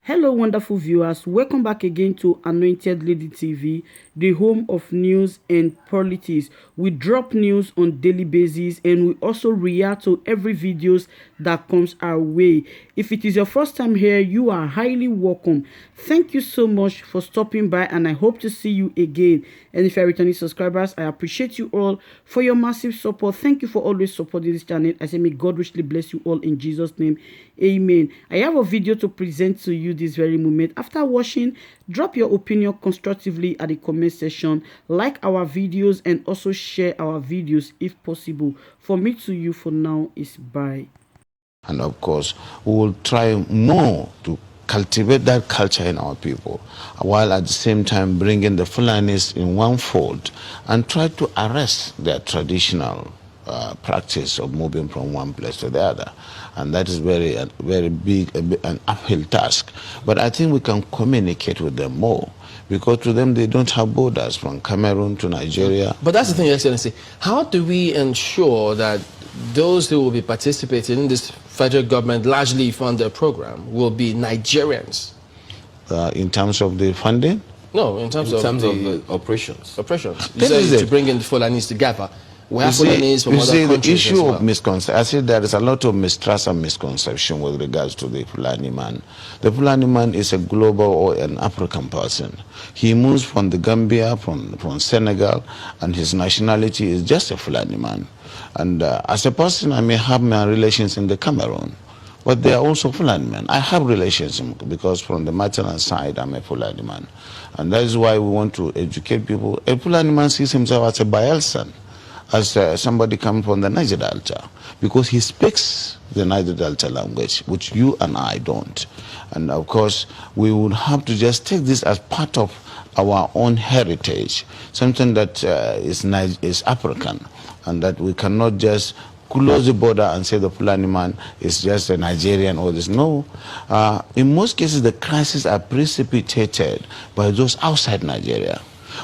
Hello, wonderful viewers. Welcome back again to Anointed Lady TV, the home of news and politics. We drop news on daily basis and we also react to every videos that comes our way. If it is your first time here, you are highly welcome. Thank you so much for stopping by and I hope to see you again. And if you're returning subscribers, I appreciate you all for your massive support. Thank you for always supporting this channel. I say may God richly bless you all in Jesus' name. Amen. I have a video to present to you this very moment. After watching, drop your opinion constructively at the comment section, like our videos and also share our videos if possible. For me to you for now is bye. And of course, we will try more to cultivate that culture in our people, while at the same time bringing the Fulanis in one fold and try to arrest their traditional practice of moving from one place to the other. And that is very big, an uphill task. But I think we can communicate with them more, because to them they don't have borders from Cameroon to Nigeria. But that's the thing, Excellency. How do we ensure that those who will be participating in this federal government largely funded program will be Nigerians? In terms of the funding? No, in terms of the operations. Operations. You said to bring in the Fulanis together. We have Fulanis from other countries. The issue well. of misconception, I said there is a lot of mistrust and misconception with regards to the Fulani man. The Fulani man is a global or an African person. He moves from the Gambia, from Senegal, and his nationality is just a Fulani man. And as a person, I may have my relations in the Cameroon, but they are also Fulani men. I have relations because from the maternal side, I'm a Fulani man. And that is why we want to educate people. A Fulani man sees himself as a Bayelsan, as somebody coming from the Niger Delta, because he speaks the Niger Delta language, which you and I don't. And of course, we would have to just take this as part of our own heritage, something that is African, and that we cannot just close the border and say the Fulani man is just a Nigerian or this. No. In most cases, the crises are precipitated by those outside Nigeria.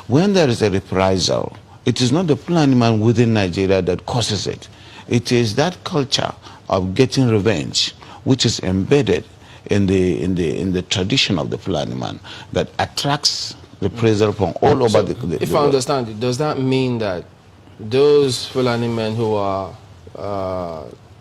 When there is a reprisal, it is not the Fulani man within Nigeria that causes it. It is that culture of getting revenge, which is embedded in the tradition of the Fulani man, that attracts reprisal from all over the world. If I understand it, does that mean that those Fulani men who are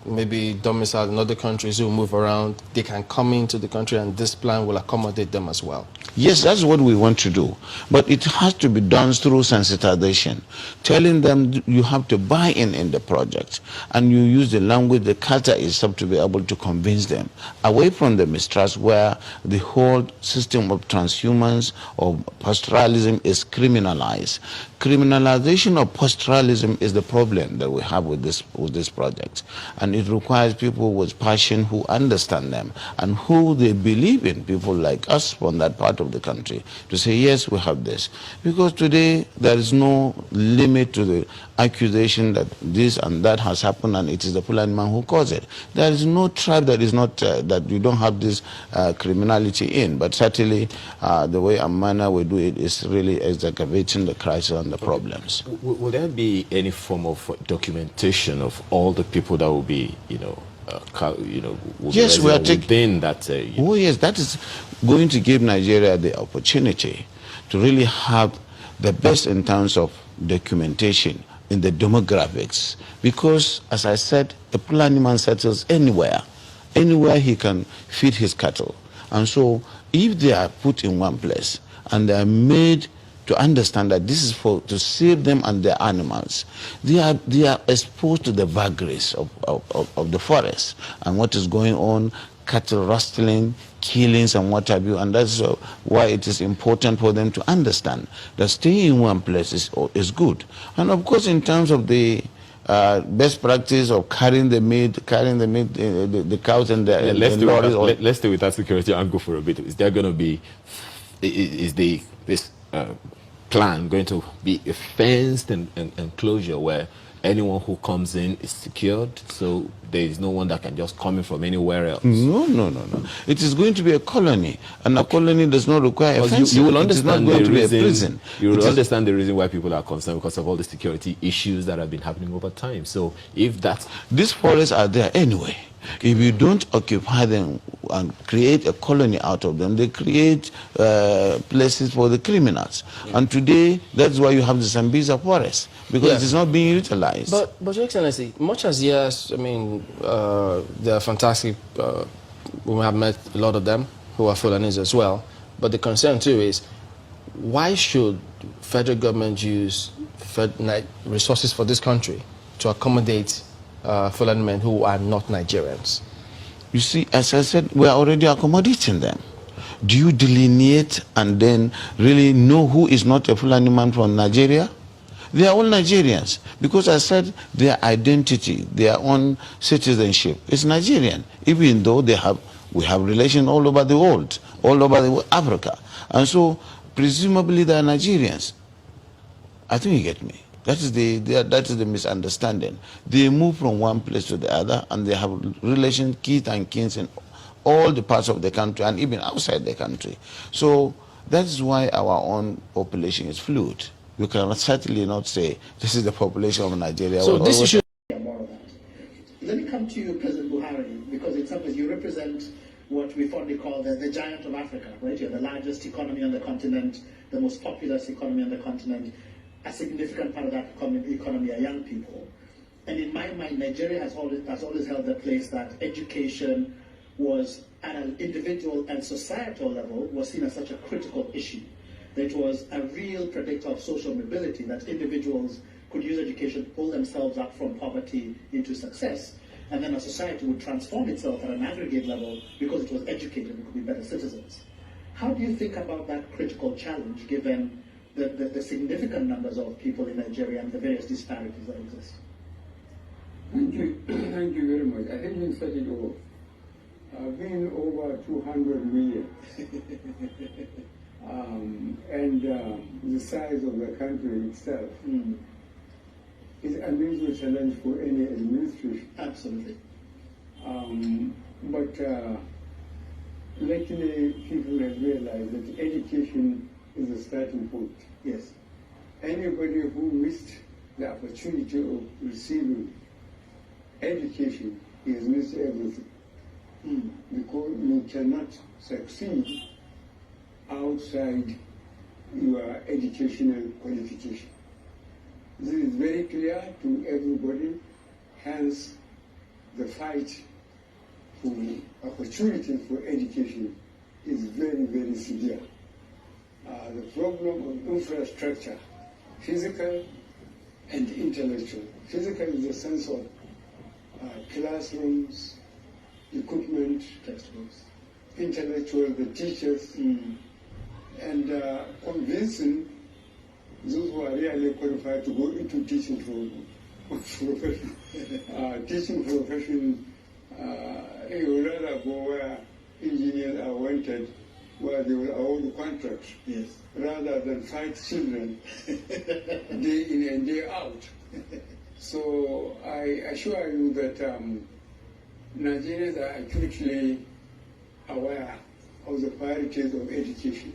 maybe domiciled in other countries, who move around, they can come into the country and this plan will accommodate them as well? Yes, that's what we want to do. But it has to be done through sensitization, telling them you have to buy in the project. And you use the language, the culture itself to be able to convince them, away from the mistrust where the whole system of transhumance or pastoralism is criminalized. Criminalization of pastoralism is the problem that we have with this project. And it requires people with passion who understand them and who they believe in, people like us from that part of the country, to say, yes, we have this. Because today there is no limit to the accusation that this and that has happened and it is the Fulani man who caused it. There is no tribe that is not, that you don't have this criminality in. But certainly the way and manner we do it is really exacerbating the crisis and the problems. Will there be any form of documentation of all the people that will be, yes, we are within that? Oh yes, that is going to give Nigeria the opportunity to really have the best in terms of documentation in the demographics. Because, as I said, the Fulani man settles anywhere he can feed his cattle. And so, if they are put in one place and they are made to understand that this is to save them and their animals, they are exposed to the vagaries of the forest and what is going on, cattle rustling, killings and what have you, and that's why it is important for them to understand that staying in one place is good. And of course, in terms of the best practice of carrying the meat, the cows and the lorries. Let's stay with that security angle for a bit. Is there going to be, this plan going to be a fenced enclosure where anyone who comes in is secured, so there is no one that can just come in from anywhere else? No. It is going to be a colony, and a colony does not require a fence. You will understand it is not going to be a prison. You will understand the reason why people are concerned, because of all the security issues that have been happening over time. So if that... These forests are there anyway. If you don't occupy them and create a colony out of them, they create places for the criminals. And today, that's why you have the Sambisa forest, because it is not being utilized. But Your Excellency, much as yes, I mean, they're fantastic. We have met a lot of them who are Fulanis as well. But the concern too is, why should federal government use resources for this country to accommodate Fulani men who are not Nigerians? You see, as I said, we are already accommodating them. Do you delineate and then really know who is not a Fulani man from Nigeria? They are all Nigerians, because I said their identity, their own citizenship is Nigerian, even though we have relations all over the world, all over Africa. And so, presumably they are Nigerians. I think you get me. That is the misunderstanding. They move from one place to the other, and they have relations, kith and kins in all the parts of the country, and even outside the country. So that is why our own population is fluid. You cannot certainly not say this is the population of Nigeria. So this issue. Let me come to you, President Buhari, because in some ways you represent what we fondly call the giant of Africa, right? You're the largest economy on the continent, the most populous economy on the continent. A significant part of that economy are young people. And in my mind, Nigeria has always held the place that education was, at an individual and societal level, was seen as such a critical issue. That was a real predictor of social mobility, that individuals could use education to pull themselves up from poverty into success. And then a society would transform itself at an aggregate level because it was educated and could be better citizens. How do you think about that critical challenge, given the significant numbers of people in Nigeria and the various disparities that exist? Thank you. Thank you very much. I think you said it all. Being over 200 million and the size of the country itself is an unusual challenge for any administration. Absolutely. But lately people have realized that education is a starting point. Yes. Anybody who missed the opportunity of receiving education has missed everything. Because you cannot succeed outside your educational qualification. This is very clear to everybody, hence the fight for opportunity for education is very, very severe. The problem of infrastructure, physical and intellectual. Physical in the sense of classrooms, equipment, textbooks. Intellectual, the teachers, and convincing those who are really qualified to go into teaching profession. Teaching profession, you would rather go where engineers are wanted, where they will award contracts, yes, rather than fight children day in and day out. So I assure you that Nigerians are acutely aware of the priorities of education.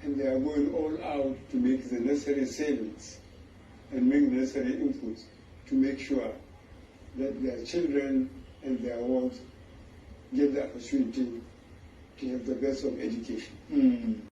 And they are going all out to make the necessary savings and make the necessary inputs to make sure that their children and their world get the opportunity to have the best of education.